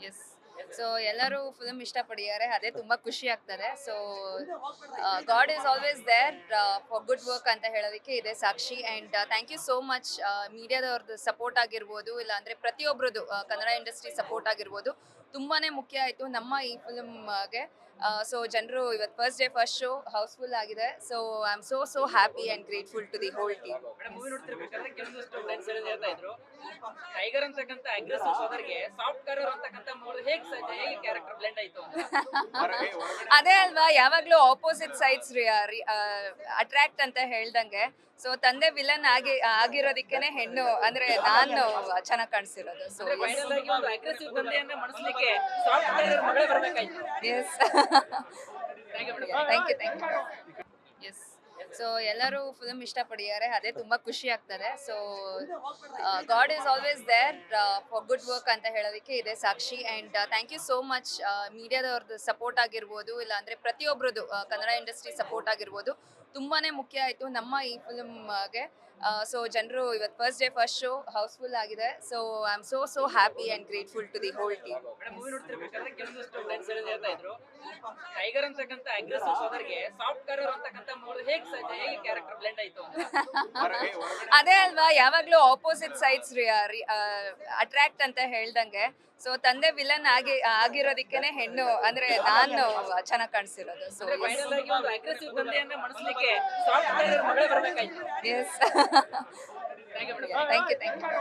S. So ಎಲ್ಲರೂ film ಇಷ್ಟಪಟ್ಟಿದ್ದಾರೆ, ಅದೇ ತುಂಬಾ ಖುಷಿ ಆಗ್ತದೆ. So God is always there for good work ಅಂತ ಹೇಳೋದಕ್ಕೆ ಇದೆ ಸಾಕ್ಷಿ. And thank you so much ಮೀಡಿಯಾದವ್ರದ್ದು ಸಪೋರ್ಟ್ ಆಗಿರ್ಬೋದು, ಇಲ್ಲ ಅಂದರೆ ಪ್ರತಿಯೊಬ್ಬರದ್ದು ಕನ್ನಡ ಇಂಡಸ್ಟ್ರಿ ಸಪೋರ್ಟ್ ಆಗಿರ್ಬೋದು ತುಂಬಾನೇ ಮುಖ್ಯ ಆಯಿತು ನಮ್ಮ ಈ ಫಿಲ್ಮ್ಗೆ. ಸೊ ಜನರು ಇವತ್ತು first day first show house full ಆಗಿದೆ. So I am so happy and grateful to the whole team. Madam movie ನೋಡ್ತಿರ್ಬೇಕಾದ್ರೆ ಕೆಲವೊಂದಿಷ್ಟು ಫ್ರೆಂಡ್ಸ್ ಹೇಳ್ತಾ ಇದ್ರು ಟೈಗರ್ ಅಂತಕ್ಕಂಥ ಅಗ್ರೆಸಿವ್ ಫಾದರ್ಗೆ ಸಾಫ್ಟ್ ಕರರ್ ಅಂತಕ್ಕಂಥ ಮೂರು ಹೇಗೆ ಕ್ಯಾರೆಕ್ಟರ್ ಬ್ಲೆಂಡ್ ಆಯ್ತು ಅಂತ. ಅದೇ ಅಲ್ವಾ, ಯಾವಾಗ್ಲೂ ಆಪೋಸಿಟ್ ಸೈಡ್ಸ್ ಅಟ್ರಾಕ್ಟ್ ಅಂತ ಹೇಳ್ದಂಗೆ. ಸೊ ತಂದೆ ವಿಲನ್ ಆಗಿರೋದಕ್ಕೇನೆ ಹೆಣ್ಣು ಅಂದ್ರೆ ನಾನು ಚೆನ್ನಾಗಿ ಕಾಣಿಸಿರೋದು. ಸೊ ಅಂದ್ರೆ ಫೈನಲ್ ಆಗಿ ಒಂದು ಅಗ್ರೆಸಿವ್ ತಂದೆಯನ್ನ ಮನಸ್ಲಿಕ್ಕೆ ಸಾಫ್ಟ್ ಕರರ್ ಮಗಳೇ ಬರ್ಬೇಕಾಯ್ತು. Yes. Thank you madam. Thank you. Yes. So ಎಲ್ಲರೂ ಫಿಲ್ಮ್ ಇಷ್ಟಪಟ್ಟಿದ್ದಾರೆ, ಅದೇ ತುಂಬಾ ಖುಷಿ ಆಗ್ತದೆ. So God is always there for good work ಅಂತ ಹೇಳೋದಕ್ಕೆ ಇದೆ ಸಾಕ್ಷಿ. And thank you so much ಮೀಡಿಯಾದವ್ರದ್ದು ಸಪೋರ್ಟ್ ಆಗಿರ್ಬೋದು, ಇಲ್ಲ ಅಂದರೆ ಪ್ರತಿಯೊಬ್ಬರದ್ದು ಕನ್ನಡ ಇಂಡಸ್ಟ್ರಿ ಸಪೋರ್ಟ್ ಆಗಿರ್ಬೋದು ತುಂಬಾನೇ ಮುಖ್ಯ ಆಯಿತು ನಮ್ಮ ಈ ಫಿಲ್ಮ್ಗೆ. ಸೊ ಜನರು ಇವತ್ತು first day first show house full ಆಗಿದೆ. So I am so happy and grateful to the whole team. Madam movie ನೋಡ್ತಿರ್ಬೇಕಾದ್ರೆ ಕೆಲವೊಂದಿಷ್ಟು ಫ್ರೆಂಡ್ಸ್ ಹೇಳ್ತಾ ಇದ್ರು ಟೈಗರ್ ಅಂತಕ್ಕಂಥ ಅಗ್ರೆಸಿವ್ ಫಾದರ್ಗೆ ಸಾಫ್ಟ್ ಕರರ್ ಅಂತಕ್ಕಂಥ ಮೂರು ಹೇಗೆ ಕ್ಯಾರೆಕ್ಟರ್ ಬ್ಲೆಂಡ್ ಆಯ್ತು ಅಂತ. ಅದೇ ಅಲ್ವಾ, ಯಾವಾಗ್ಲೂ ಆಪೋಸಿಟ್ ಸೈಡ್ಸ್ ಅಟ್ರಾಕ್ಟ್ ಅಂತ ಹೇಳ್ದಂಗೆ. ಸೊ ತಂದೆ ವಿಲನ್ ಆಗಿರೋದಕ್ಕೇನೆ ಹೆಣ್ಣು ಅಂದ್ರೆ ನಾನು ಚೆನ್ನಾಗಿ ಕಾಣಿಸಿರೋದು. ಸೊ ಅಂದ್ರೆ ಫೈನಲ್ ಆಗಿ ಒಂದು ಅಗ್ರೆಸಿವ್ ತಂದೆಯನ್ನ ಮನಸ್ಲಿಕ್ಕೆ ಸಾಫ್ಟ್ ಕರರ್ ಮಗಳೇ ಬರ್ಬೇಕಾಯ್ತು. Yes. Thank you madam. Thank you.